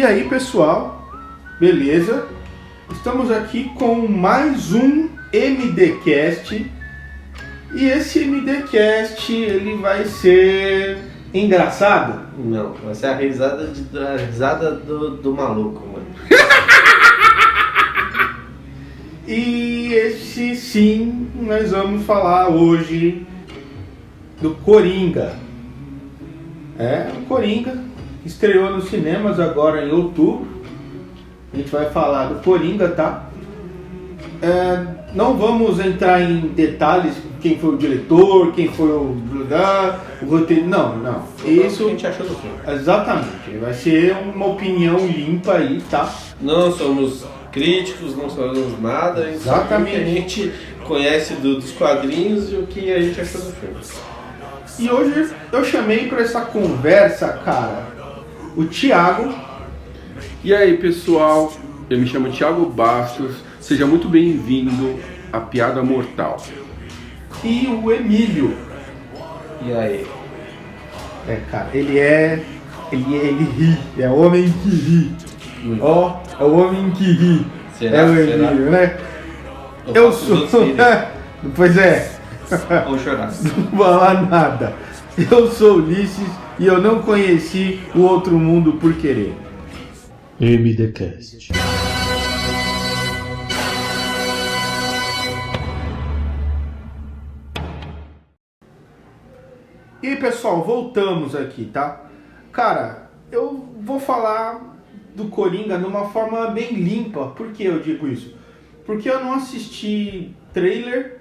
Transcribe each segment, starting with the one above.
E aí, pessoal, beleza? Estamos aqui com mais um MDcast. E esse MDcast, ele vai ser engraçado? Não, vai ser a risada do maluco, mano. E esse sim, nós vamos falar hoje do Coringa. O Coringa estreou nos cinemas agora em outubro. A gente vai falar do Coringa, tá? Não vamos entrar em detalhes, quem foi o diretor, quem foi o roteiro, não. Isso O que a gente achou do filme? Exatamente, vai ser uma opinião limpa aí, tá? Não somos críticos, não somos nada. Exatamente. O que a gente conhece dos quadrinhos e o que a gente achou do filme. E hoje eu chamei para essa conversa, cara, o Thiago. E aí, pessoal, eu me chamo Thiago Bastos, seja muito bem-vindo à Piada Mortal. E o Emílio. E aí? Cara, ele ri, é o homem que ri. É o homem que ri. Será? É o Emílio, né? Eu sou. Pois é. Vou chorar. Não vou falar nada. Eu sou Ulisses e eu não conheci o outro mundo por querer. MDcast. E aí, pessoal, voltamos aqui, tá? Cara, eu vou falar do Coringa de uma forma bem limpa. Por que eu digo isso? Porque eu não assisti trailer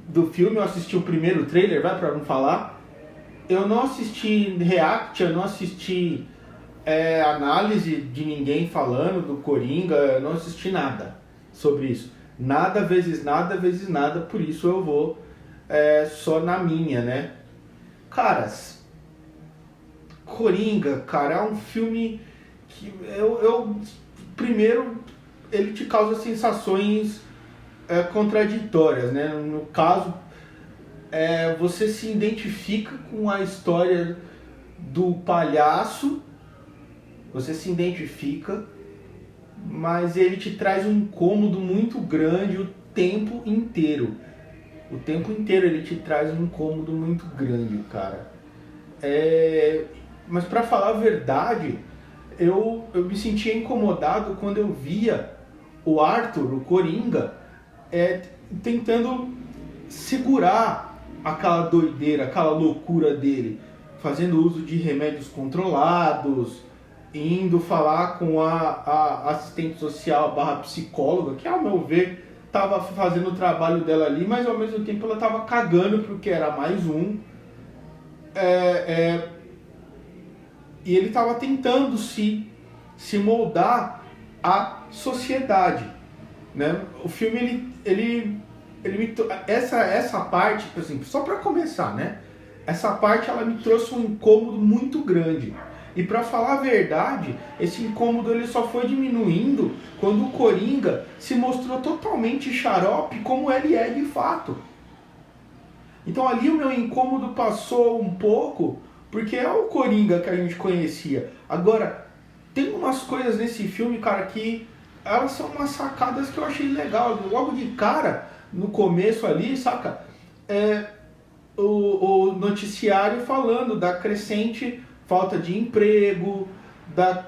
do filme, eu assisti o primeiro trailer, vai pra não falar. Eu não assisti react, eu não assisti análise de ninguém falando do Coringa, eu não assisti nada sobre isso. Nada vezes nada, por isso eu vou só na minha, né? Caras, Coringa, cara, é um filme que primeiro, ele te causa sensações contraditórias, né? No caso, você se identifica com a história do palhaço, você se identifica, mas ele te traz um incômodo muito grande o tempo inteiro. O tempo inteiro ele te traz um incômodo muito grande, cara. Mas pra falar a verdade, eu me sentia incomodado quando eu via o Arthur, o Coringa, tentando segurar aquela doideira, aquela loucura dele, fazendo uso de remédios controlados, indo falar com a assistente social / psicóloga, que ao meu ver estava fazendo o trabalho dela ali, mas ao mesmo tempo ela estava cagando porque era mais um. E ele estava tentando se moldar à sociedade, né? O filme ele essa parte, por exemplo, só para começar, né? Essa parte ela me trouxe um incômodo muito grande. E para falar a verdade, esse incômodo ele só foi diminuindo quando o Coringa se mostrou totalmente xarope como ele é de fato. Então ali o meu incômodo passou um pouco, porque é o Coringa que a gente conhecia. Agora, tem umas coisas nesse filme, cara, que elas são umas sacadas que eu achei legal. Logo de cara, no começo ali, saca? O noticiário falando da crescente falta de emprego, da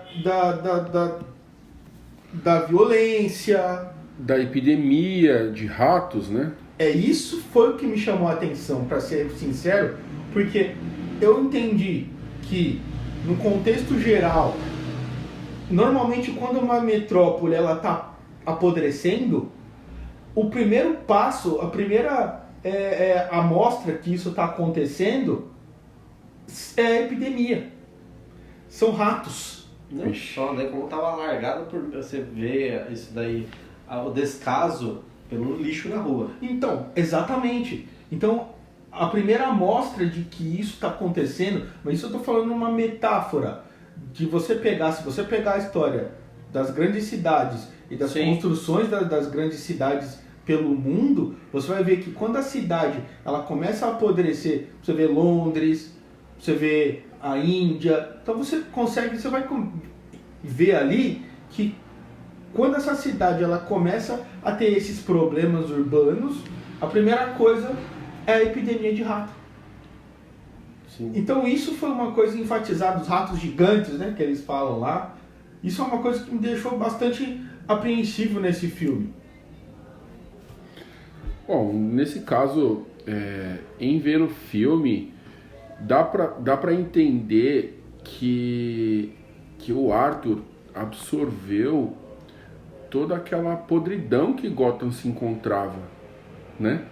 violência, Da epidemia de ratos, né? Isso foi o que me chamou a atenção, para ser sincero, porque eu entendi que, no contexto geral, normalmente quando uma metrópole ela tá apodrecendo, o primeiro passo, a primeira amostra que isso está acontecendo é a epidemia. São ratos. Não só, né? Como tava largado por você ver isso daí, o descaso pelo lixo na rua. Então, exatamente. Então, a primeira amostra de que isso está acontecendo, mas isso eu estou falando uma metáfora, de você pegar, se você pegar a história das grandes cidades e das construções das grandes cidades pelo mundo, você vai ver que quando a cidade ela começa a apodrecer, você vê Londres, você vê a Índia, então você vai vê ali que quando essa cidade ela começa a ter esses problemas urbanos, a primeira coisa é a epidemia de rato. Sim. Então isso foi uma coisa enfatizada, os ratos gigantes, né, que eles falam lá. Isso é uma coisa que me deixou bastante apreensivo nesse filme. Bom, nesse caso, em ver o filme, dá pra entender que o Arthur absorveu toda aquela podridão que Gotham se encontrava, né?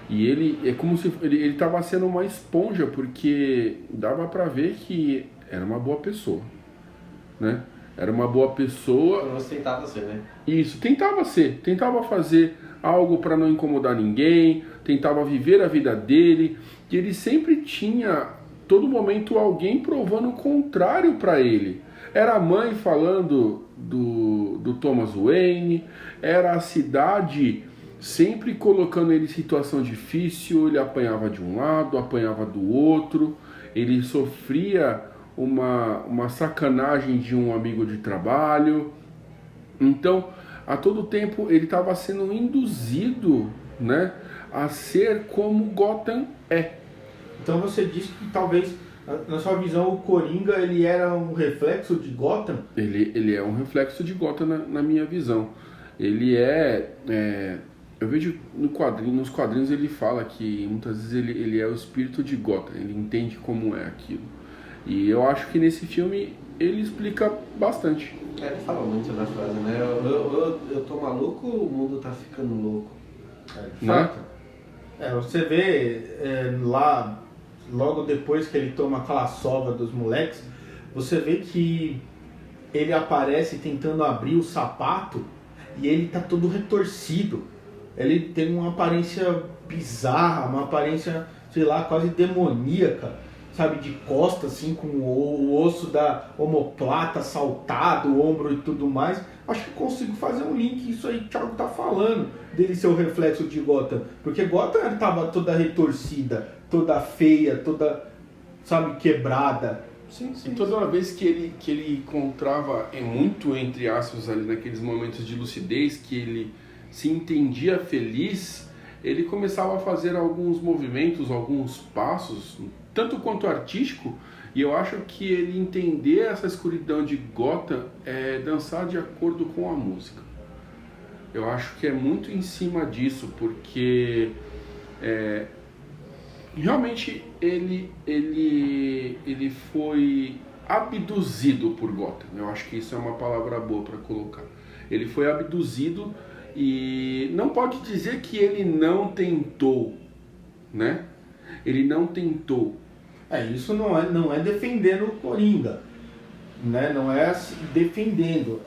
E ele é como se ele estava sendo uma esponja, porque dava pra ver que era uma boa pessoa, né? Era uma boa pessoa. Você tentava ser, né? Isso, tentava fazer algo para não incomodar ninguém, tentava viver a vida dele, e ele sempre tinha, todo momento, alguém provando o contrário para ele. Era a mãe falando do Thomas Wayne, era a cidade sempre colocando ele em situação difícil, ele apanhava de um lado, apanhava do outro, ele sofria uma sacanagem de um amigo de trabalho. Então, a todo tempo ele estava sendo induzido, né, a ser como Gotham é. Então você disse que talvez, na sua visão, o Coringa ele era um reflexo de Gotham? Ele é um reflexo de Gotham na minha visão. Ele eu vejo nos quadrinhos ele fala que muitas vezes ele é o espírito de Gotham, ele entende como é aquilo. E eu acho que nesse filme ele explica bastante. Ele fala muito na frase, né? Eu tô maluco, o mundo tá ficando louco. De fato. Você vê lá, logo depois que ele toma aquela sova dos moleques, você vê que ele aparece tentando abrir o sapato e ele tá todo retorcido. Ele tem uma aparência bizarra, uma aparência, sei lá, quase demoníaca. Sabe, de costas, assim, com o osso da omoplata saltado, o ombro e tudo mais. Acho que consigo fazer um link, isso aí que o Thiago tá falando, dele ser o reflexo de Gotham. Porque Gotham estava toda retorcida, toda feia, toda, sabe, quebrada. Sim. E toda uma vez que ele encontrava, muito entre aspas, ali naqueles momentos de lucidez, que ele se entendia feliz, ele começava a fazer alguns movimentos, alguns passos, tanto quanto artístico, e eu acho que ele entender essa escuridão de Gotham é dançar de acordo com a música. Eu acho que é muito em cima disso, porque realmente ele foi abduzido por Gotham. Eu acho que isso é uma palavra boa para colocar. Ele foi abduzido e não pode dizer que ele não tentou, né? Ele não tentou. Isso não é defendendo o Coringa, né? Não é defendendo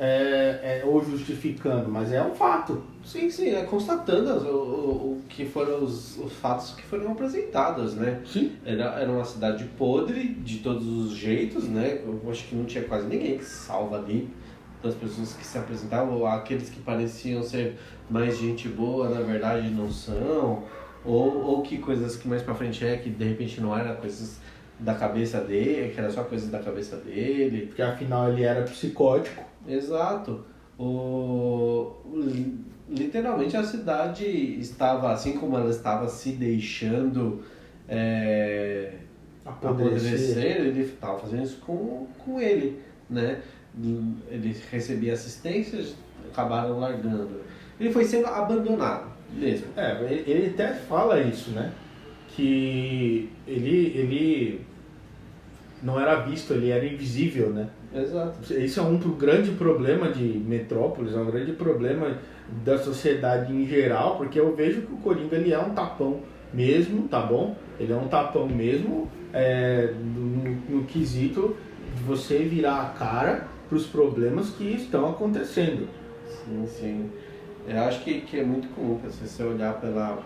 ou justificando, mas é um fato. Sim, é constatando o que foram os fatos que foram apresentados, né? Sim. Era uma cidade podre de todos os jeitos, né? Eu acho que não tinha quase ninguém que se salva ali, das pessoas que se apresentavam, aqueles que pareciam ser mais gente boa, na verdade não são, ou que coisas que mais pra frente que de repente não era coisas da cabeça dele, que era só coisas da cabeça dele. Porque afinal ele era psicótico. Exato. Literalmente a cidade estava, assim como ela estava se deixando apodrecer, ele estava fazendo isso com ele, né? Ele recebia assistências, acabaram largando. Ele foi sendo abandonado mesmo. Ele até fala isso, né? Que ele não era visto, ele era invisível, né? Exato. Esse é um grande problema de Metrópolis, é um grande problema da sociedade em geral, porque eu vejo que o Coringa ele é um tapão mesmo, tá bom? Ele é um tapão mesmo no quesito de você virar a cara para os problemas que estão acontecendo. Sim. Eu acho que é muito comum se você olhar pela...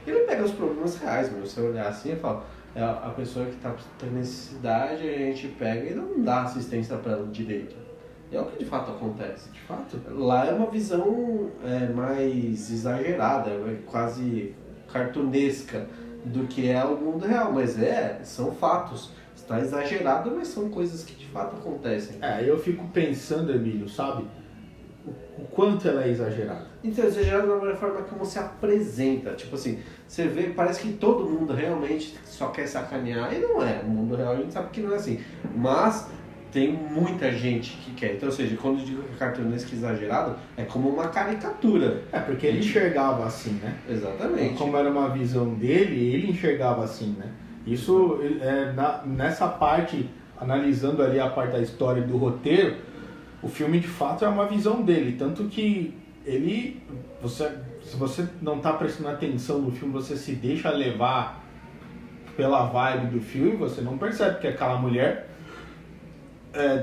Ele pega os problemas reais, mas você olhar assim e fala, a pessoa que está tendo necessidade, a gente pega e não dá assistência para ela direito. É o que de fato acontece. De fato. Lá é uma visão mais exagerada, quase cartunesca do que é o mundo real, mas são fatos. está exagerado, mas são coisas que de fato acontecem. Eu fico pensando, Emílio, sabe? O quanto ela é exagerada. Então, exagerado da forma como se apresenta. Tipo assim, você vê, parece que todo mundo realmente só quer sacanear. E não é. O mundo real a gente sabe que não é assim. Mas tem muita gente que quer. Então, ou seja, quando eu digo que é cartunesco exagerado, é como uma caricatura. Porque ele enxergava assim, né? Exatamente. Como era uma visão dele, ele enxergava assim, né? Isso, nessa parte, analisando ali a parte da história do roteiro, o filme de fato é uma visão dele. Tanto que se você não está prestando atenção no filme, você se deixa levar pela vibe do filme, você não percebe que aquela mulher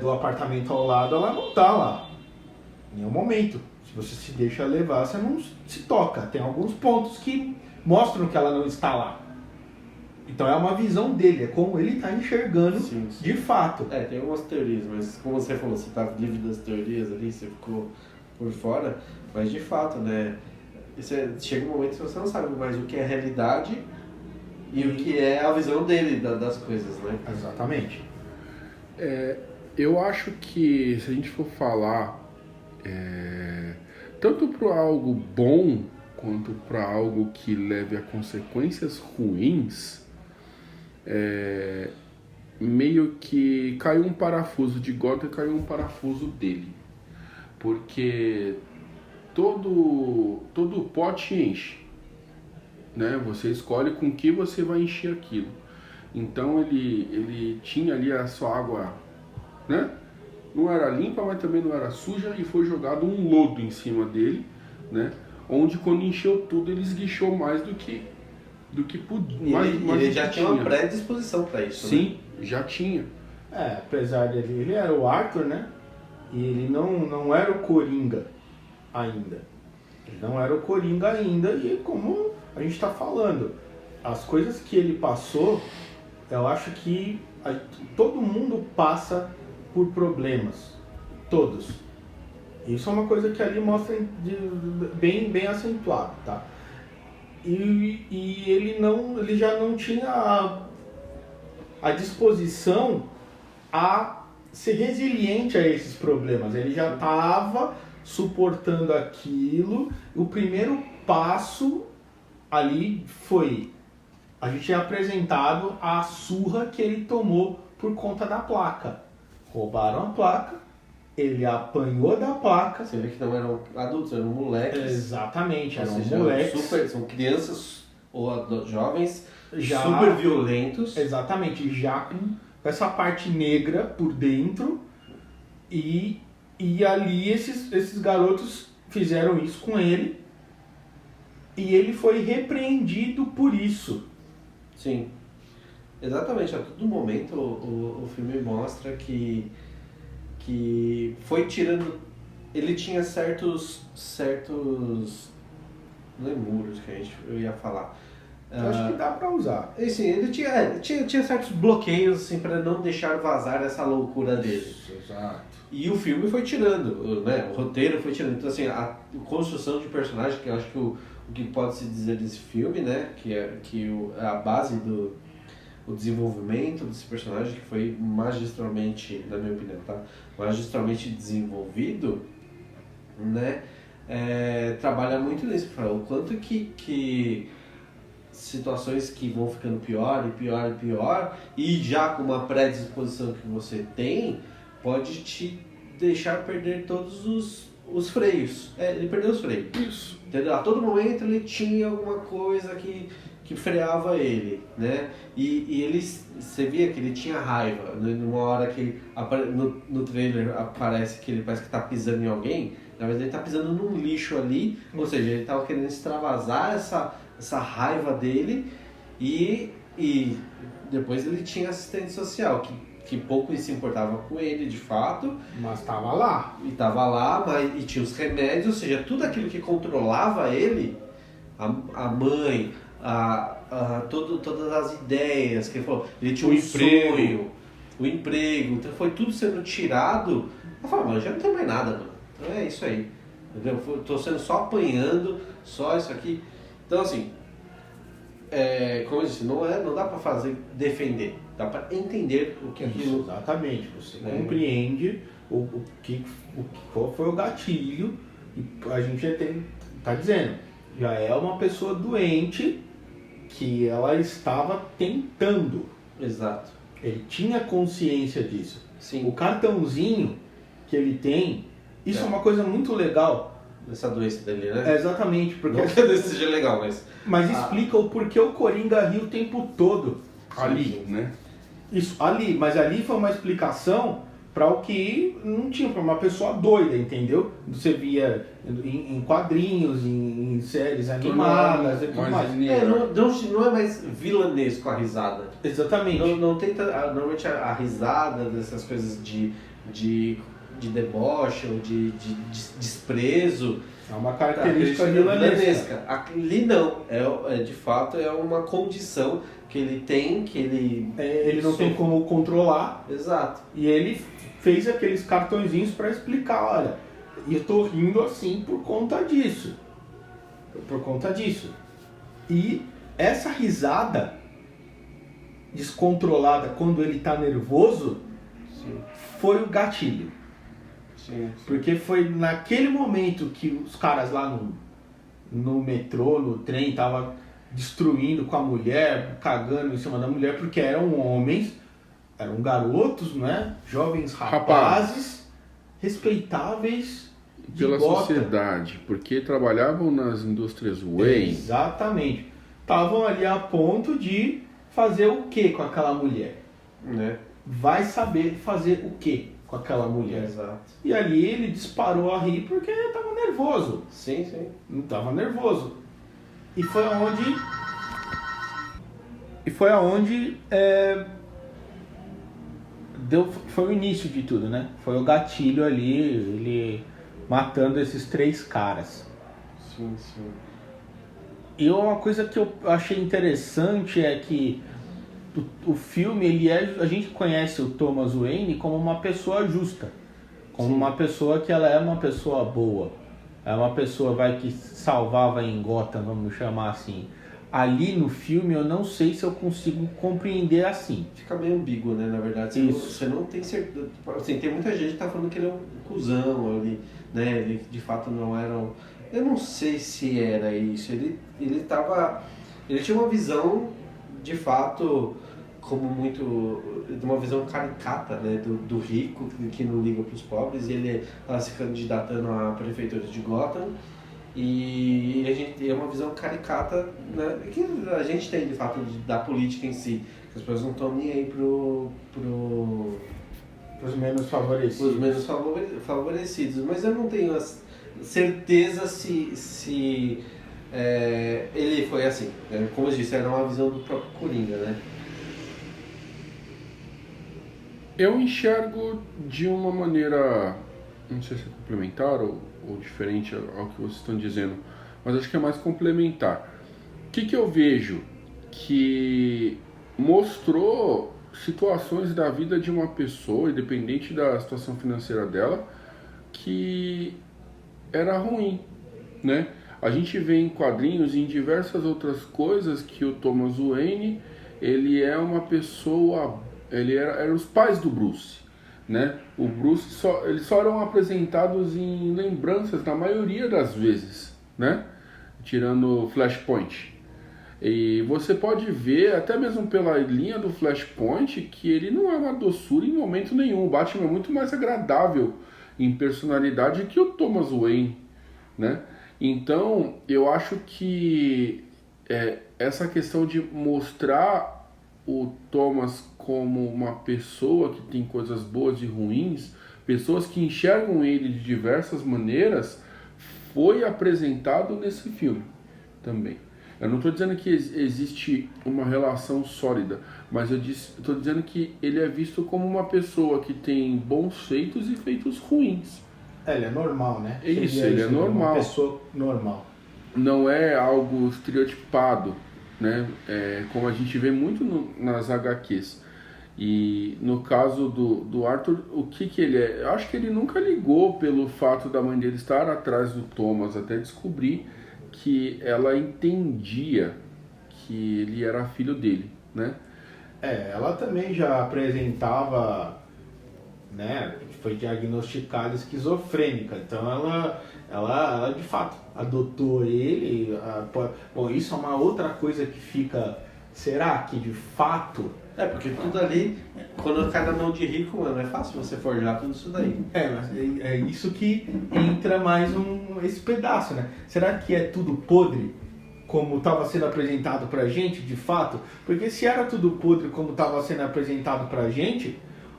do apartamento ao lado, ela não tá lá em nenhum momento. Se você se deixa levar, você não se toca. Tem alguns pontos que mostram que ela não está lá. Então é uma visão dele, é como ele está enxergando. Sim. De fato. Tem algumas teorias, mas como você falou, você está livre das teorias ali, você ficou por fora, mas de fato, né, chega um momento que você não sabe mais o que é realidade e o que é a visão dele das coisas, né? Exatamente. Eu acho que se a gente for falar tanto para algo bom quanto para algo que leve a consequências ruins, meio que caiu um parafuso de Gotham e caiu um parafuso dele, porque todo pote enche, né? Você escolhe com que você vai encher aquilo. Então ele tinha ali a sua água, né? Não era limpa, mas também não era suja, e foi jogado um lodo em cima dele, né? Onde quando encheu tudo ele esguichou mais do que podia. Ele já tinha uma predisposição para isso. Sim, né? Já tinha. Apesar dele, ele era o Arthur, né? E ele não era o Coringa ainda. Ele não era o Coringa ainda, e como a gente está falando, as coisas que ele passou, eu acho que todo mundo passa por problemas. Todos. Isso é uma coisa que ali mostra bem acentuado, tá? E ele já não tinha a disposição a ser resiliente a esses problemas. Ele já estava suportando aquilo. O primeiro passo ali foi... A gente é apresentado a surra que ele tomou por conta da placa. Roubaram a placa, ele apanhou da placa. Você vê que não eram adultos, eram moleques. Exatamente, eram seja, moleques. São crianças ou jovens já super violentos. Exatamente, já com essa parte negra por dentro. E ali esses garotos fizeram isso com ele. E ele foi repreendido por isso. Sim, exatamente. A todo momento o filme mostra que foi tirando... Ele tinha certos não é muros que eu ia falar. Eu acho que dá pra usar. Sim, ele tinha certos bloqueios assim, para não deixar vazar essa loucura dele. Isso, exato. E o filme foi tirando, né? O roteiro foi tirando. Então, assim, a construção de personagem, que eu acho que o que pode se dizer desse filme, né? Que é a base do desenvolvimento desse personagem, que foi magistralmente, na minha opinião, tá? Magistralmente desenvolvido, né? Trabalha muito nisso, o quanto que situações que vão ficando pior e pior e pior, e já com uma predisposição que você tem, pode te deixar perder todos os freios. Ele perdeu os freios. Isso. Entendeu? A todo momento ele tinha alguma coisa que freava ele, né? E ele, você via que ele tinha raiva. Numa hora que no trailer aparece que ele parece que tá pisando em alguém, na verdade ele tá pisando num lixo ali, ou seja, ele tava querendo extravasar essa raiva dele, e depois ele tinha assistente social, que pouco se importava com ele, de fato. Mas estava lá. E estava lá, e tinha os remédios, ou seja, tudo aquilo que controlava ele, a mãe, todas as ideias, que ele falou, ele tinha um sonho, o emprego, então foi tudo sendo tirado. Eu falei, mas já não tem mais nada, mano. Então é isso aí. Entendeu? Tô sendo só apanhando, só isso aqui. Então assim, como eu disse, não dá pra defender. dá para entender o que aquilo... Exatamente, você compreende qual foi o gatilho, e a gente já tá dizendo, já é uma pessoa doente que ela estava tentando. Exato. Ele tinha consciência disso. Sim. O cartãozinho que ele tem, isso é uma coisa muito legal. Essa doença dele, né? Exatamente, porque Não que a doença seja legal, mas explica o porquê o Coringa ri o tempo todo. Ali, né? Isso, ali, mas ali foi uma explicação para o que não tinha, para uma pessoa doida, entendeu? Você via em quadrinhos, em séries animadas e tudo mais. Não é mais vilanesco a risada. Exatamente. Não tem normalmente a risada dessas coisas de deboche ou de desprezo. É uma característica vilanesca. Ali não, de fato é uma condição que ele tem, que ele... Ele não tem como controlar. Exato. E ele fez aqueles cartõezinhos para explicar, olha, eu tô rindo assim por conta disso. Por conta disso. E essa risada descontrolada quando ele tá nervoso, Sim. foi o gatilho. Sim. Porque foi naquele momento que os caras lá no metrô, no trem, tava destruindo com a mulher, cagando em cima da mulher, porque eram homens, eram garotos, né? Jovens rapazes, respeitáveis pela Gotham. sociedade, porque trabalhavam nas indústrias Wayne. Exatamente. Estavam ali a ponto de fazer o que com aquela mulher? Né? Vai saber fazer o que com aquela mulher? Exato. E ali ele disparou a rir porque estava nervoso. Sim, sim. Não estava nervoso. E foi aonde foi o início de tudo, né? Foi o gatilho ali, ele matando esses 3 caras. Sim, sim. E uma coisa que eu achei interessante é que o filme, a gente conhece o Thomas Wayne como uma pessoa justa, como uma pessoa que ela é uma pessoa boa, é uma pessoa que salvava em Gotham, vamos chamar assim. Ali no filme eu não sei se eu consigo compreender assim. Fica meio ambíguo, né, na verdade. Você não tem certeza. Assim, tem muita gente que tá falando que ele é um cuzão, né, ele de fato não era um... Eu não sei se era isso. Ele tinha uma visão, de fato, como muito... uma visão caricata, né, do rico, que não liga para os pobres, e ele estava se candidatando à prefeitura de Gotham, e a gente tem uma visão caricata, né, que a gente tem, de fato, da política em si, que as pessoas não estão nem aí Os menos favorecidos. Os menos favorecidos, mas eu não tenho certeza se ele foi assim. Como eu disse, era uma visão do próprio Coringa, né? Eu enxergo de uma maneira, não sei se é complementar ou diferente ao que vocês estão dizendo, mas acho que é mais complementar. O que eu vejo? Que mostrou situações da vida de uma pessoa, independente da situação financeira dela, que era ruim, né? A gente vê em quadrinhos e em diversas outras coisas que o Thomas Wayne, ele é uma pessoa, ele era os pais do Bruce, né? O Bruce eles só eram apresentados em lembranças na maioria das vezes, né? Tirando Flashpoint. E você pode ver, até mesmo pela linha do Flashpoint, que ele não é uma doçura em momento nenhum. O Batman é muito mais agradável em personalidade que o Thomas Wayne, né? Então, eu acho que essa questão de mostrar o Thomas como uma pessoa que tem coisas boas e ruins, pessoas que enxergam ele de diversas maneiras, foi apresentado nesse filme também. Eu não estou dizendo que existe uma relação sólida, mas eu estou dizendo que ele é visto como uma pessoa que tem bons feitos e feitos ruins. Ele é normal, né? É isso, ele é normal. Uma pessoa normal. Não é algo estereotipado, né? Como a gente vê muito nas HQs. E no caso do Arthur, o que ele é? Eu acho que ele nunca ligou pelo fato da mãe dele estar atrás do Thomas, até descobrir que ela entendia que ele era filho dele, né? Ela também já apresentava, né, foi diagnosticada esquizofrênica, então ela de fato adotou ele. Bom, isso é uma outra coisa que fica, será que de fato... Porque tudo ali, quando cai na mão de rico, mano, é fácil você forjar tudo isso daí. Mas é isso que entra mais esse pedaço, né? Será que é tudo podre, como estava sendo apresentado pra gente, de fato? Porque se era tudo podre como estava sendo apresentado pra gente,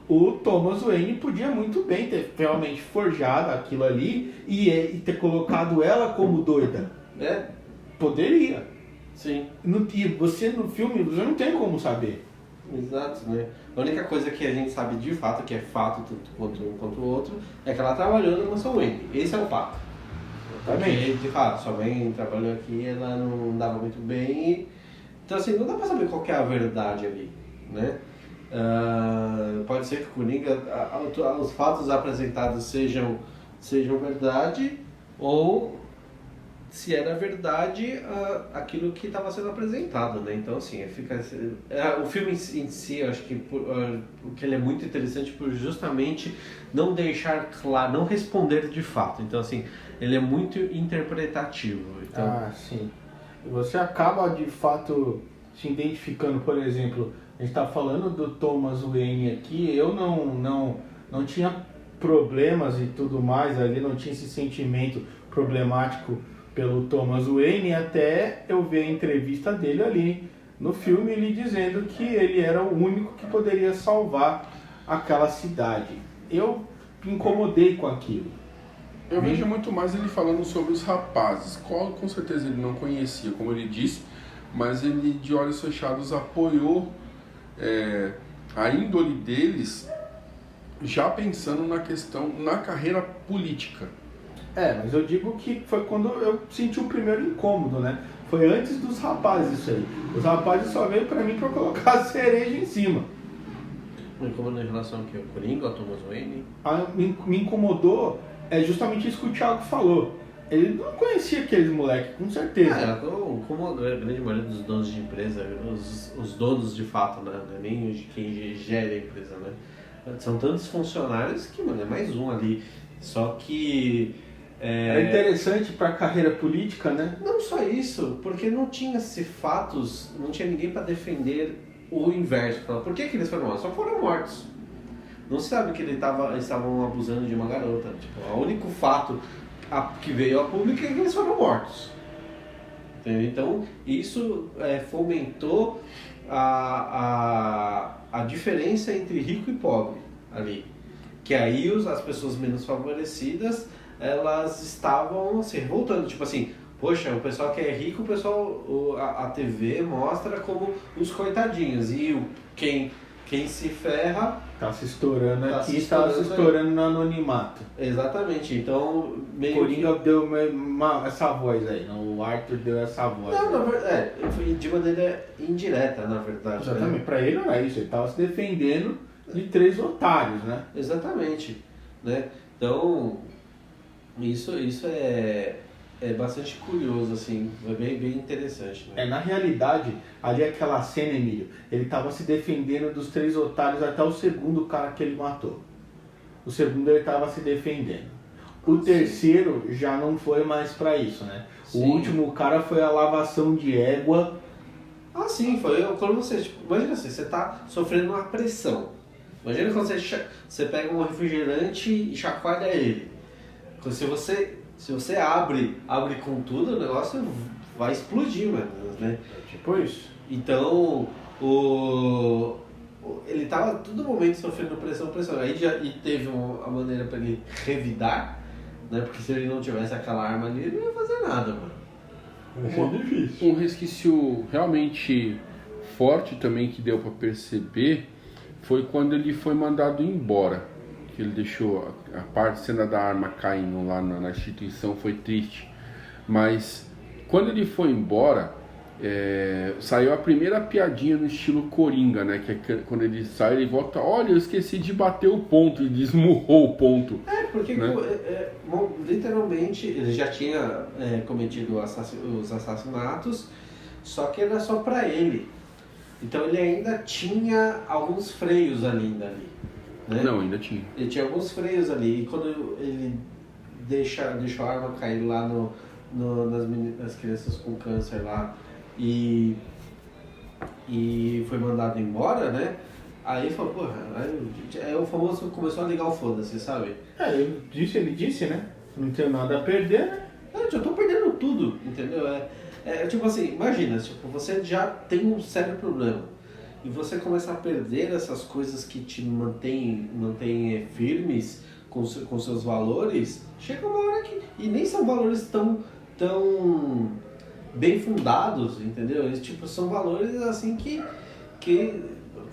o Thomas Wayne podia muito bem ter realmente forjado aquilo ali e ter colocado ela como doida. Poderia. Sim. E você no filme, você não tem como saber. Exato, né? A única coisa que a gente sabe de fato, que é fato tanto quanto um quanto o outro, é que ela trabalhou na Mansão Wayne. Esse é o fato. Porque, de fato, sua mãe trabalhou aqui, ela não dava muito bem. Então, assim, não dá pra saber qual que é a verdade ali, né? Pode ser que o Coringa, os fatos apresentados sejam verdade, ou se era verdade aquilo que estava sendo apresentado, né? Então, assim, o filme em si, eu acho que o que ele é muito interessante por justamente não deixar claro, não responder de fato. Então, assim, ele é muito interpretativo. Então... sim. Você acaba, de fato, se identificando, por exemplo, a gente está falando do Thomas Wayne aqui, eu não tinha problemas e tudo mais, ali não tinha esse sentimento problemático pelo Thomas Wayne, até eu ver a entrevista dele ali no filme, ele dizendo que ele era o único que poderia salvar aquela cidade. Eu me incomodei com aquilo. Eu vejo muito mais ele falando sobre os rapazes, qual com certeza ele não conhecia, como ele disse, mas ele de olhos fechados apoiou a índole deles, já pensando na questão, na carreira política. Mas eu digo que foi quando eu senti o primeiro incômodo, né? Foi antes dos rapazes isso aí. Os rapazes só veio pra mim pra colocar a cereja em cima. Me incomodou em relação ao que? O Coringa ou Thomas Wayne? Me incomodou justamente isso que o Thiago falou. Ele não conhecia aqueles moleques, com certeza. Como a grande maioria dos donos de empresa, os donos de fato, né? Nem quem gera a empresa, né? São tantos funcionários que, mano, é mais um ali. Só que... É interessante para a carreira política, né? Não só isso, porque não tinha-se fatos, não tinha ninguém para defender o inverso. Por que eles foram mortos? Só foram mortos. Não se sabe que eles estavam abusando de uma garota. Tipo, o único fato que veio a público é que eles foram mortos. Entendeu? Então, isso fomentou a diferença entre rico e pobre ali. Que aí as pessoas menos favorecidas, elas estavam se revoltando, tipo assim, poxa, o pessoal que é rico, a TV mostra como os coitadinhos, e quem se ferra... Tá se estourando aqui, está se estourando no anonimato. Exatamente, então... O Coringa deu essa voz aí, o Arthur deu essa voz. Não, na verdade, foi de maneira indireta, na verdade. Exatamente, né? Pra ele não é isso, ele tava se defendendo de 3 otários, né? Exatamente, né? Então... Isso é bastante curioso, assim, é bem interessante. Né? Na realidade, ali aquela cena, Emílio, ele estava se defendendo dos 3 otários até o segundo cara que ele matou. O segundo ele estava se defendendo. O terceiro já não foi mais pra isso, né? Sim. O último cara foi a lavação de égua. Sim, foi quando você, tipo, imagina assim, você tá sofrendo uma pressão. Imagina quando você pega um refrigerante e chacoalha ele. Se você abre com tudo, o negócio vai explodir, mano, né? Tipo isso. Então, ele tava todo momento sofrendo pressão. Aí e teve a maneira para ele revidar, né? Porque se ele não tivesse aquela arma ali, ele não ia fazer nada, mano. Vai ser difícil. Um resquício realmente forte também que deu para perceber foi quando ele foi mandado embora. Que ele deixou a cena da arma caindo lá na instituição, foi triste. Mas quando ele foi embora, saiu a primeira piadinha no estilo Coringa, né? Que é quando ele sai, ele volta, olha, eu esqueci de bater o ponto, e desmurrou o ponto. Porque né? Literalmente ele já tinha cometido os assassinatos, só que era só pra ele. Então ele ainda tinha alguns freios ali, né? Não, ainda tinha. Ele tinha alguns freios ali. E quando ele deixou a arma cair lá nas crianças com câncer lá e foi mandado embora, né? Aí falou, porra, aí o famoso começou a ligar o foda-se, sabe? Ele disse, né? Não tenho nada a perder, né? Eu já tô perdendo tudo, entendeu? Tipo assim, imagina, tipo, você já tem um sério problema e você começa a perder essas coisas que te mantêm firmes com seus valores, chega uma hora que... E nem são valores tão bem fundados, entendeu? Eles, tipo, são valores assim que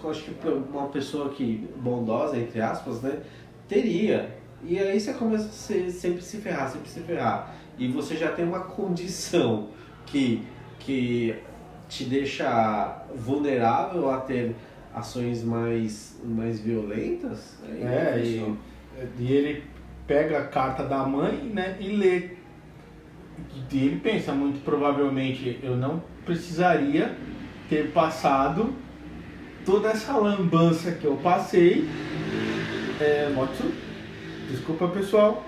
eu acho que uma pessoa que bondosa, entre aspas, né, teria. E aí você começa a sempre se ferrar. E você já tem uma condição que te deixa vulnerável a ter ações mais violentas. E ele pega a carta da mãe, né, e lê. E ele pensa, muito provavelmente, eu não precisaria ter passado toda essa lambança que eu passei. Motsu, desculpa pessoal,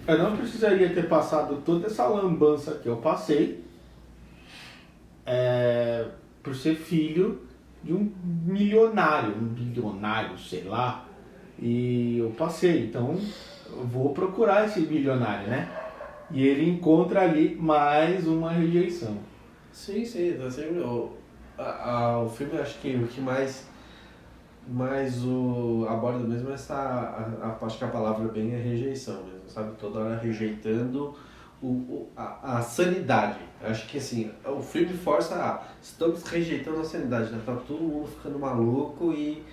eu não precisaria ter passado toda essa lambança que eu passei por ser filho de um bilionário, sei lá, e eu passei, então eu vou procurar esse bilionário, né? E ele encontra ali mais uma rejeição. Sim, tá sempre... O filme, acho que o que mais aborda mesmo acho que a palavra bem é rejeição mesmo, sabe? Toda hora rejeitando a sanidade. Acho que assim, o filme força estamos rejeitando a sanidade, né? Tá todo mundo ficando maluco e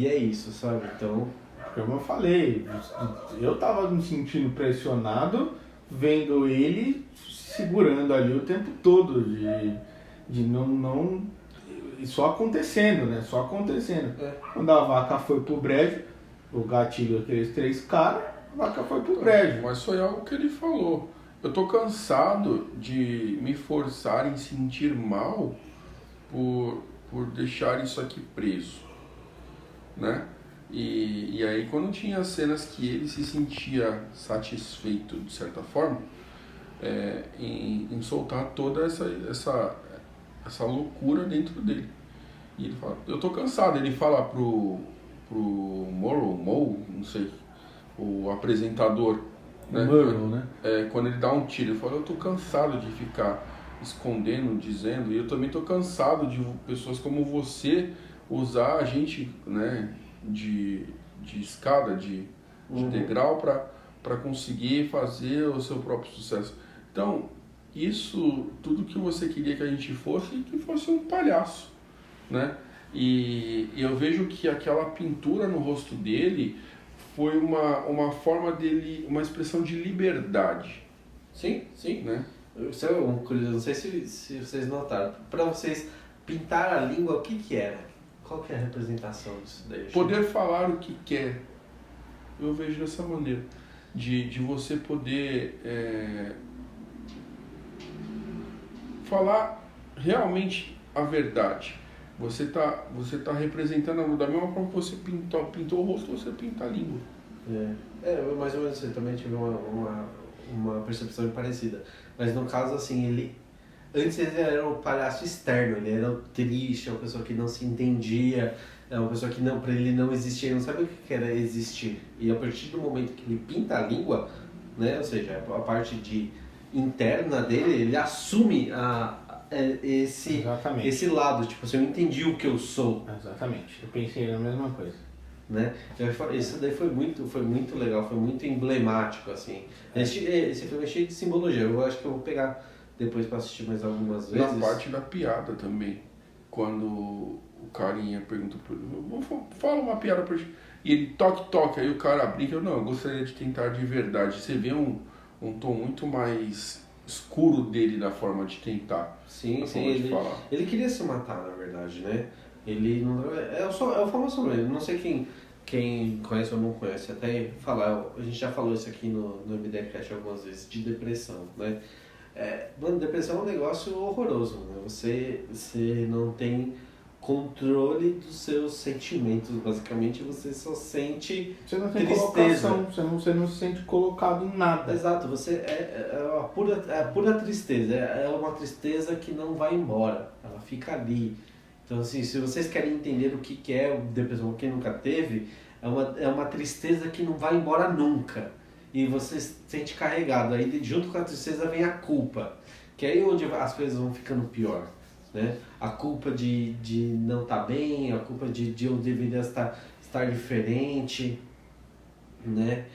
é isso, sabe? Então... Como eu falei, eu tava me sentindo pressionado vendo ele segurando ali o tempo todo, de não só acontecendo, né? Só acontecendo. Quando a vaca foi pro brejo, o gatilho aqueles 3 caras, a vaca foi pro brejo. Mas foi algo que ele falou. Eu tô cansado de me forçar em sentir mal por deixar isso aqui preso, né? E aí quando tinha cenas que ele se sentia satisfeito de certa forma em soltar toda essa loucura dentro dele. E ele fala, eu tô cansado. Ele fala pro Morrow, não sei, o apresentador, né? Morrow, né? Quando ele dá um tiro, ele fala, eu tô cansado de ficar escondendo, dizendo, e eu também tô cansado de pessoas como você usar a gente, né, de escada, de degrau para conseguir fazer o seu próprio sucesso. Então, isso, tudo que você queria que a gente fosse, que fosse um palhaço, né? E eu vejo que aquela pintura no rosto dele foi uma forma dele, uma expressão de liberdade. Sim. Né? Isso é uma curiosidade, não sei se vocês notaram. Para vocês, pintar a língua, o que era? Qual que é a representação disso daí? Poder falar o que quer. Eu vejo dessa maneira. De você poder falar realmente a verdade. Você tá representando, da mesma forma que você pintou o rosto, você pinta a língua. Mais ou menos, eu também tive uma percepção parecida. Mas no caso, assim, antes ele era um palhaço externo, ele era triste, uma pessoa que não se entendia, uma pessoa que para ele não existia, ele não sabia o que era existir. E a partir do momento que ele pinta a língua, né, ou seja, a parte interna dele, ele assume esse lado, tipo assim, eu entendi o que eu sou. Exatamente, eu pensei na mesma coisa. Né? Isso daí foi muito legal, foi muito emblemático, assim. Esse filme é cheio de simbologia, eu acho que eu vou pegar depois para assistir mais algumas vezes. Na parte da piada também, quando o carinha pergunta pro ele, fala uma piada pra gente, e ele toque, aí o cara brinca, não, eu gostaria de tentar de verdade. Você vê um tom muito mais escuro dele da forma de tentar. Sim, ele queria se matar, na verdade, né? Ele não é o famoso nome, não sei quem conhece ou não conhece, até falar, a gente já falou isso aqui no MDCast algumas vezes, de depressão, né? Mano, depressão é um negócio horroroso, né? Você não tem controle dos seus sentimentos. Basicamente, você só sente Você não tem tristeza. colocação, você não se sente colocado em nada. Exato, você é a pura tristeza. É uma tristeza que não vai embora. Ela fica ali. Então, assim, se vocês querem entender o que é o depressão, quem nunca teve, é uma tristeza que não vai embora nunca. E você se sente carregado. Aí, junto com a tristeza, vem a culpa. Que é aí onde as coisas vão ficando pior. Né? A culpa de não estar bem, a culpa de eu deveria estar diferente, né?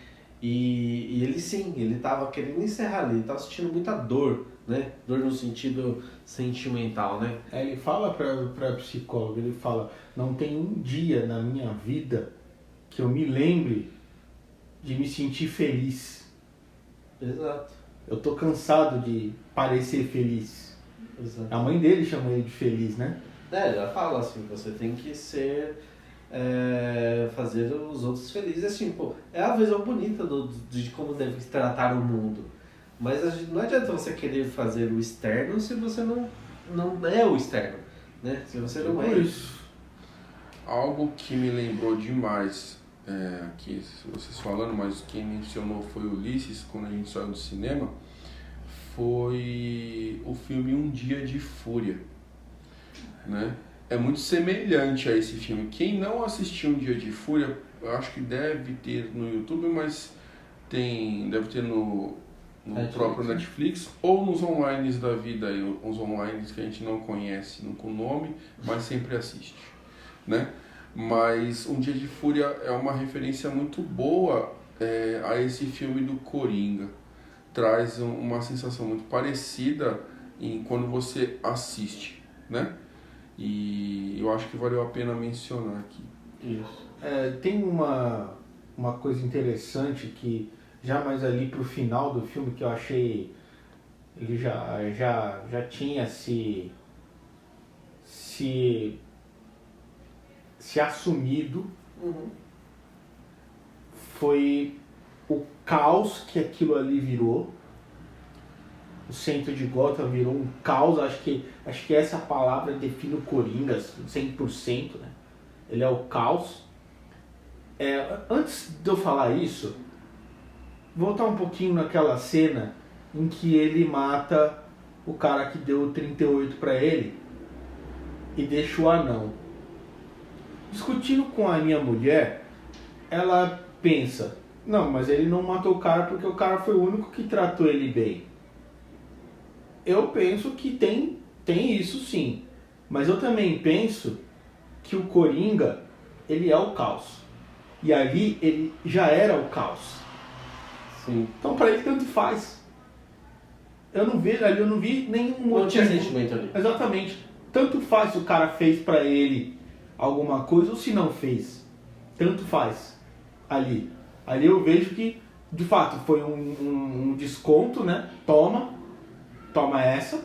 E ele sim, ele estava querendo encerrar ali, ele estava sentindo muita dor, né? Dor no sentido sentimental, né? Ele fala pra psicóloga, ele fala, não tem um dia na minha vida que eu me lembre de me sentir feliz. Exato. Eu tô cansado de parecer feliz. Exato. A mãe dele chama ele de feliz, né? Já fala assim, você tem que ser... fazer os outros felizes, assim, pô, é a visão bonita de como deve se tratar o mundo. Mas não adianta você querer fazer o externo se você não é o externo, né? Se você não é isso. Algo que me lembrou demais, aqui vocês falando, mas quem mencionou foi o Ulisses, quando a gente saiu do cinema, foi o filme Um Dia de Fúria, né? É muito semelhante a esse filme. Quem não assistiu Um Dia de Fúria, eu acho que deve ter no YouTube, mas deve ter no próprio Netflix ou nos online da vida, uns online que a gente não conhece com nome, mas sempre assiste, né? Mas Um Dia de Fúria é uma referência muito boa a esse filme do Coringa. Traz uma sensação muito parecida quando você assiste, né? E eu acho que valeu a pena mencionar aqui. isso. Tem uma coisa interessante que já mais ali pro final do filme que eu achei ele já tinha se assumido. Uhum. Foi o caos que aquilo ali virou. O centro de Gotham virou um caos. Acho que essa palavra define o Coringa 100%, né? Ele é o caos. Antes de eu falar isso, voltar um pouquinho naquela cena em que ele mata o cara que deu 38 para ele e deixa o anão. Discutindo com a minha mulher, ela pensa, não, mas ele não matou o cara porque o cara foi o único que tratou ele bem. Eu penso que tem isso sim, mas eu também penso que o Coringa, ele é o caos. E ali ele já era o caos. Sim. Então pra ele tanto faz. Eu não vi nenhum motivo. Não tinha sentimento ali. Exatamente. Tanto faz se o cara fez pra ele alguma coisa ou se não fez. Tanto faz. Ali eu vejo que de fato foi um desconto, né? Toma essa.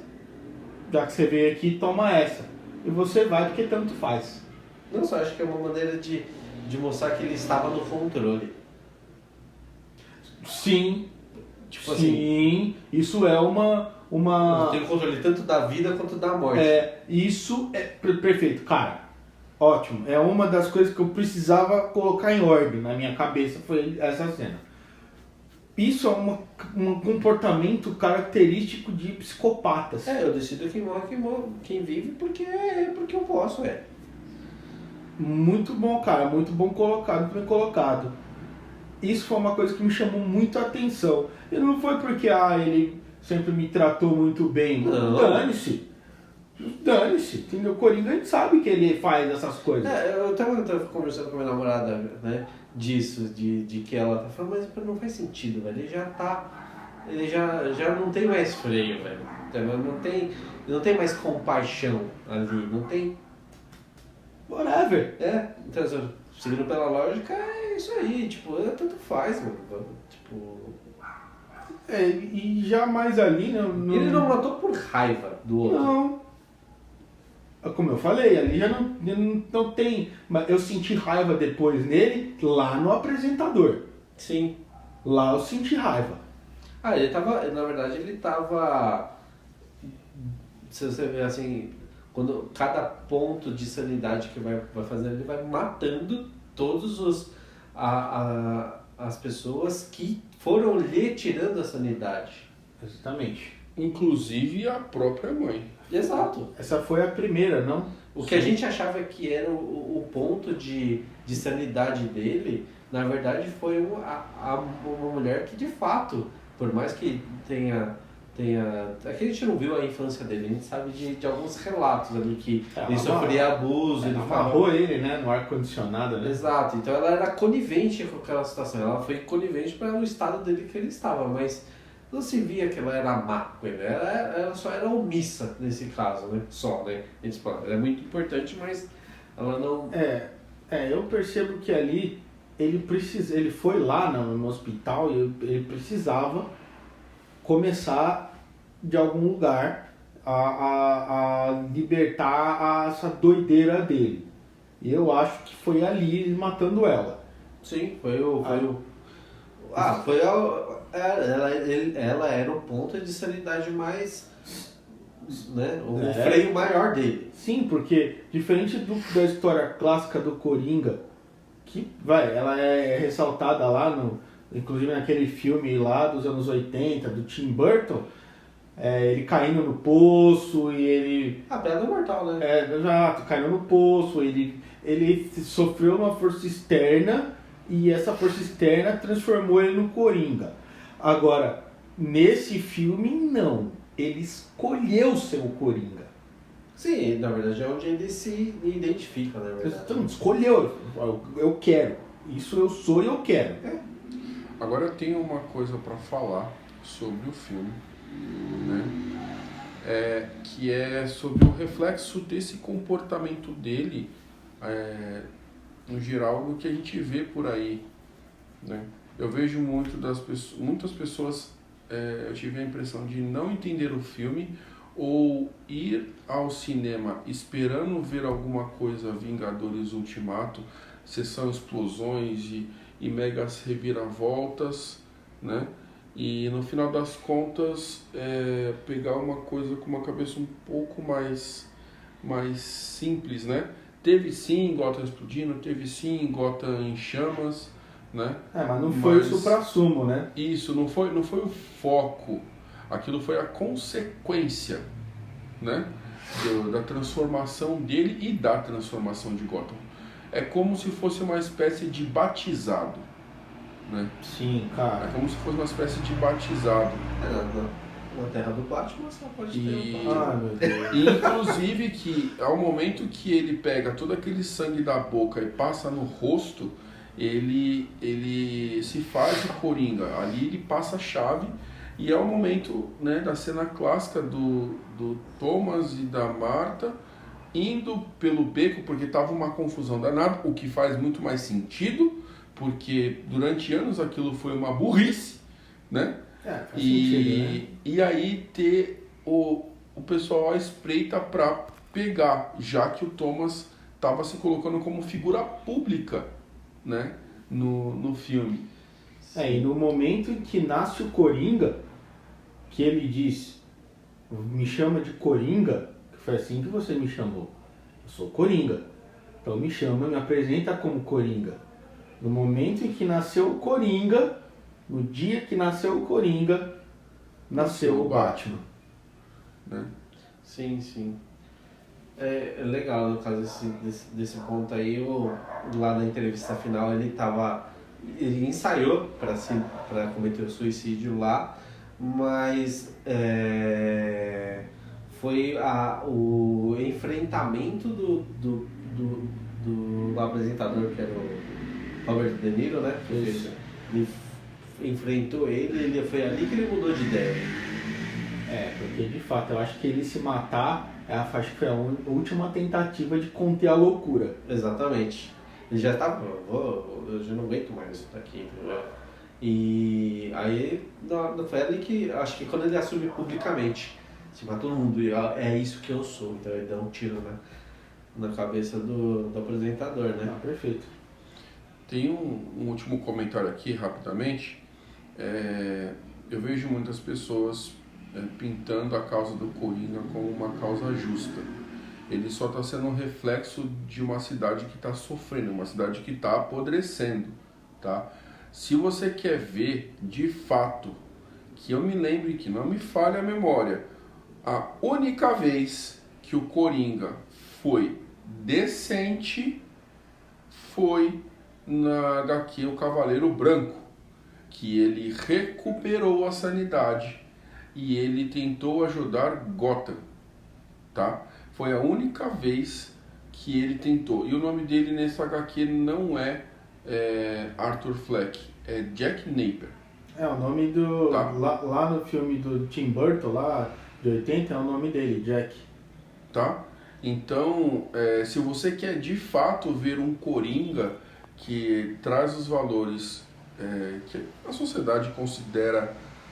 Já que você veio aqui, toma essa. E você vai porque tanto faz. Não só, acho que é uma maneira de mostrar que ele estava no controle. Sim. Tipo sim, assim, isso é uma... Tem o controle tanto da vida quanto da morte. Isso é perfeito, cara. Ótimo. É uma das coisas que eu precisava colocar em ordem na minha cabeça, foi essa cena. Isso é um comportamento característico de psicopatas. Eu decido quem morre, quem vive, porque eu posso, Muito bom, cara. Muito bom colocado, muito bem colocado. Isso foi uma coisa que me chamou muito a atenção. E não foi porque ele sempre me tratou muito bem. Não. Dane-se, entendeu? O Coringa, a gente sabe que ele faz essas coisas. Eu tava conversando com a minha namorada, né, disso, de que ela tá falando, mas não faz sentido, velho. Ele já não tem mais freio, velho. Não tem mais compaixão ali, não tem... Whatever. Então, seguindo pela lógica, é isso aí, tipo, tanto faz, mano. Tipo... E já mais ali, né? Ele não matou por raiva do outro. Não. Como eu falei, ali já não tem. Mas eu senti raiva depois nele lá no apresentador. Sim. Lá eu senti raiva. Ele tava. Na verdade, ele tava. Se você ver assim. quando cada ponto de sanidade que vai fazendo, ele vai matando todos as pessoas que foram lhe tirando a sanidade. Exatamente. Inclusive a própria mãe. Exato. Essa foi a primeira, não? O que a gente achava que era o ponto de sanidade dele, na verdade foi uma mulher que de fato, por mais que tenha... É que a gente não viu a infância dele, a gente sabe de alguns relatos ali que ele sofria abuso, ele amarrou ele, né, no ar-condicionado, né? Exato, então ela era conivente com aquela situação, ela foi conivente para o estado dele que ele estava, mas não se via que ela era má com ele, ela só era omissa nesse caso, né? Só, né? Ela é muito importante, mas ela não... Eu percebo que ali ele foi lá no hospital e ele precisava começar de algum lugar a libertar essa doideira dele. E eu acho que foi ali matando ela. Sim, ela era o ponto de sanidade mais, né, o freio maior dele. Sim, porque diferente da história clássica do Coringa, que ela é ressaltada lá inclusive naquele filme lá dos anos 80 do Tim Burton, ele caindo no poço e ele... A pedra mortal, né? Exato, caindo no poço, ele sofreu uma força externa e essa força externa transformou ele no Coringa. Agora, nesse filme, não. Ele escolheu ser o Coringa. Sim, na verdade é onde ele se identifica, na verdade. Então, escolheu. Eu quero. Isso eu sou e eu quero. Agora eu tenho uma coisa para falar sobre o filme, né? Que é sobre o reflexo desse comportamento dele, no geral, no que a gente vê por aí, né? Eu vejo muitas pessoas, eu tive a impressão de não entender o filme ou ir ao cinema esperando ver alguma coisa Vingadores Ultimato, sessão explosões e megas reviravoltas, né? E no final das contas pegar uma coisa com uma cabeça um pouco mais simples, né? Teve sim Gotham explodindo, teve sim Gotham em chamas, né? Mas não foi o suprassumo, né? Isso, não foi o foco, aquilo foi a consequência, né? Da transformação dele e da transformação de Gotham. É como se fosse uma espécie de batizado, né? Sim, cara. É como se fosse uma espécie de batizado. Na terra do Batman só pode ter meu Deus. E inclusive que ao momento que ele pega todo aquele sangue da boca e passa no rosto, ele se faz o Coringa. Ali ele passa a chave e é o momento, né, da cena clássica do Thomas e da Marta indo pelo beco, porque estava uma confusão danada, o que faz muito mais sentido, porque durante anos aquilo foi uma burrice, né? Faz sentido, né? E aí ter o pessoal à espreita para pegar, já que o Thomas estava se colocando como figura pública, né, no filme. E no momento em que nasce o Coringa, que ele diz, me chama de Coringa, que foi assim que você me chamou. Eu sou Coringa. Então me apresenta como Coringa. No momento em que nasceu o Coringa, no dia que nasceu o Coringa, nasceu o Batman. Né? Sim, sim. É legal no caso desse ponto aí, lá na entrevista final ele ensaiou para cometer o suicídio lá, mas foi o enfrentamento do apresentador, que era o Robert De Niro, né? Ele enfrentou ele foi ali que ele mudou de ideia. Porque de fato eu acho que ele se matar, acho que foi a última tentativa de conter a loucura. Exatamente. Ele já estava, eu já não aguento mais isso daqui. E aí foi ali que, acho que quando ele assume publicamente, se mata todo mundo, é isso que eu sou, então ele dá um tiro na cabeça do apresentador, né? Perfeito. Tem um último comentário aqui, rapidamente. Eu vejo muitas pessoas pintando a causa do Coringa como uma causa justa. ele só está sendo um reflexo de uma cidade que está sofrendo, uma cidade que está apodrecendo, tá? Se você quer ver, de fato, que eu me lembre, que não me falhe a memória, a única vez que o Coringa foi decente foi na HQ O Cavaleiro Branco, que ele recuperou a sanidade e ele tentou ajudar Gotham, tá? Foi a única vez que ele tentou. E o nome dele nessa HQ não é Arthur Fleck, é Jack Napier. O nome do... Tá. Lá no filme do Tim Burton, lá de 80, é o nome dele, Jack. Tá? Então, se você quer de fato ver um Coringa que traz os valores que a sociedade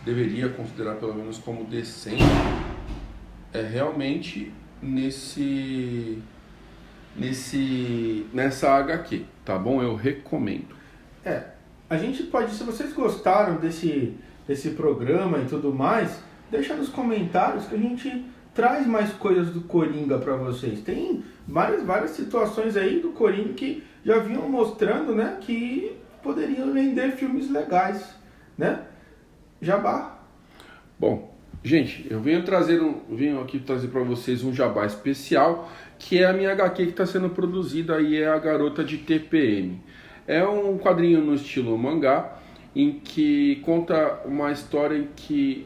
deveria considerar pelo menos como decente, é realmente nessa HQ, tá bom? Eu recomendo. A gente pode, se vocês gostaram desse programa e tudo mais, deixa nos comentários que a gente traz mais coisas do Coringa para vocês. Tem várias situações aí do Coringa que já vinham mostrando, né, que poderiam render filmes legais, né? Jabá. Bom, gente, eu venho aqui trazer para vocês um jabá especial, que é a minha HQ que está sendo produzida e é A Garota de TPM. É um quadrinho no estilo mangá, em que conta uma história de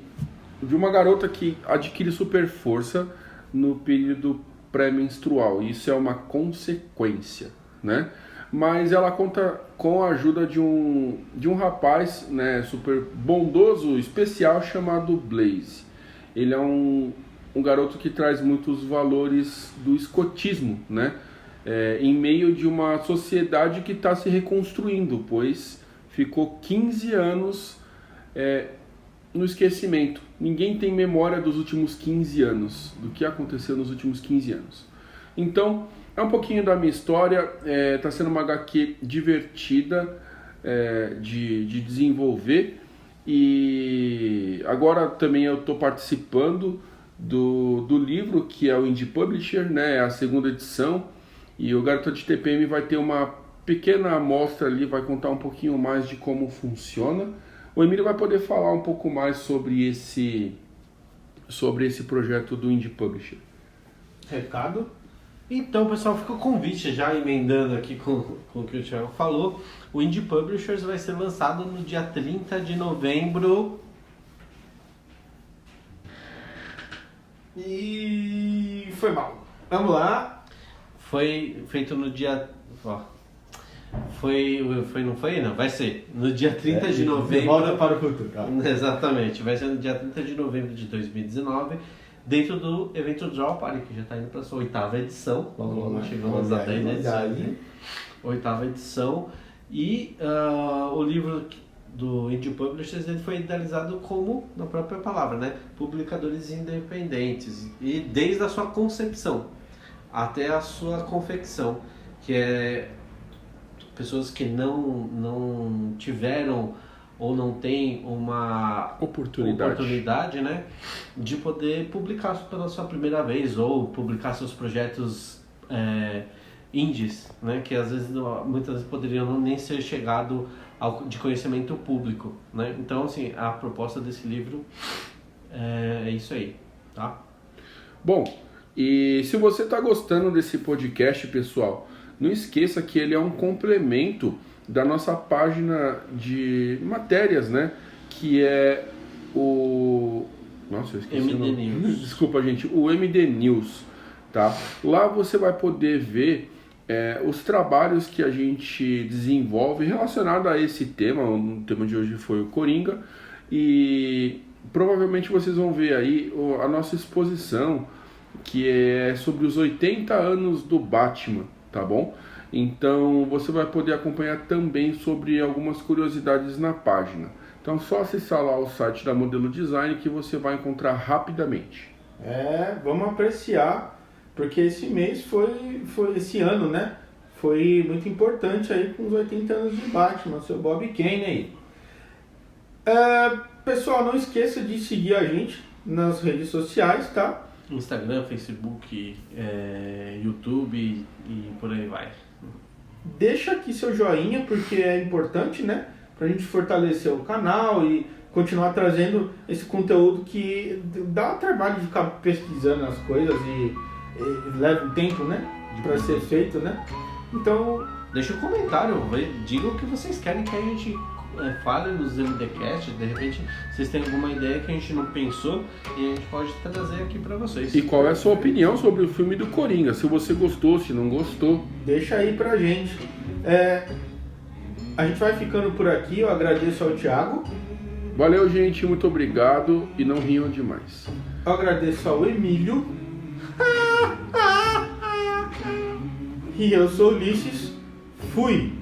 uma garota que adquire super força no período pré-menstrual. Isso é uma consequência, né? Mas ela conta com a ajuda de um rapaz, né, super bondoso, especial, chamado Blaze. Ele é um garoto que traz muitos valores do escotismo, né? Em meio de uma sociedade que está se reconstruindo, pois ficou 15 anos no esquecimento. Ninguém tem memória dos últimos 15 anos, do que aconteceu nos últimos 15 anos. Então, é um pouquinho da minha história, está sendo uma HQ divertida de desenvolver, e agora também eu estou participando do livro, que é o Indie Publisher, né, a segunda edição, e o Garota de TPM vai ter uma pequena amostra ali, vai contar um pouquinho mais de como funciona. O Emílio vai poder falar um pouco mais sobre esse projeto do Indie Publisher. Recado? Então, pessoal, fica o convite, já emendando aqui com o que o Thiago falou. O Indie Publishers vai ser lançado no dia 30 de novembro. E foi mal. Vamos lá. Foi feito no dia... Ó, não foi? Não, vai ser no dia 30 de novembro. Volta para o futuro. Tá? Exatamente, vai ser no dia 30 de novembro de 2019, dentro do evento Draw Party, que já está indo para a sua 8ª edição. Logo chegamos à 10ª edição. 8ª edição. E o livro do Indie Publishers ele foi idealizado como, na própria palavra, né? Publicadores independentes. E desde a sua concepção até a sua confecção, que é pessoas que não tiveram ou não têm uma oportunidade, né, de poder publicar pela sua primeira vez ou publicar seus projetos indies, né, que às vezes muitas vezes poderiam nem ser chegado de conhecimento público, né? Então, assim, a proposta desse livro é isso aí, tá? Bom, e se você está gostando desse podcast, pessoal, não esqueça que ele é um complemento da nossa página de matérias, né? Que é o... Nossa, eu esqueci o nome. News. Desculpa, gente. O MD News, tá? Lá você vai poder ver os trabalhos que a gente desenvolve relacionado a esse tema. O tema de hoje foi o Coringa. E provavelmente vocês vão ver aí a nossa exposição, que é sobre os 80 anos do Batman, tá bom? Então você vai poder acompanhar também sobre algumas curiosidades na página. Então só acessar lá o site da Modelo Design que você vai encontrar rapidamente. Vamos apreciar, porque esse mês foi esse ano, né? Foi muito importante aí com os 80 anos de Batman, seu Bob Kane aí. Pessoal, não esqueça de seguir a gente nas redes sociais, tá? Instagram, Facebook, YouTube e por aí vai. Deixa aqui seu joinha, porque é importante, né? Pra gente fortalecer o canal e continuar trazendo esse conteúdo que dá trabalho de ficar pesquisando as coisas e leva um tempo, né? Pra ser feito, né? Então, deixa um comentário, diga o que vocês querem que a gente fale nos MDcast. De repente vocês têm alguma ideia que a gente não pensou e a gente pode trazer aqui pra vocês. E qual é a sua opinião sobre o filme do Coringa? Se você gostou, se não gostou. deixa aí pra gente. A gente vai ficando por aqui. Eu agradeço ao Thiago. Valeu, gente, muito obrigado e não riam demais. Eu agradeço ao Emílio. E eu sou o Ulisses. Fui!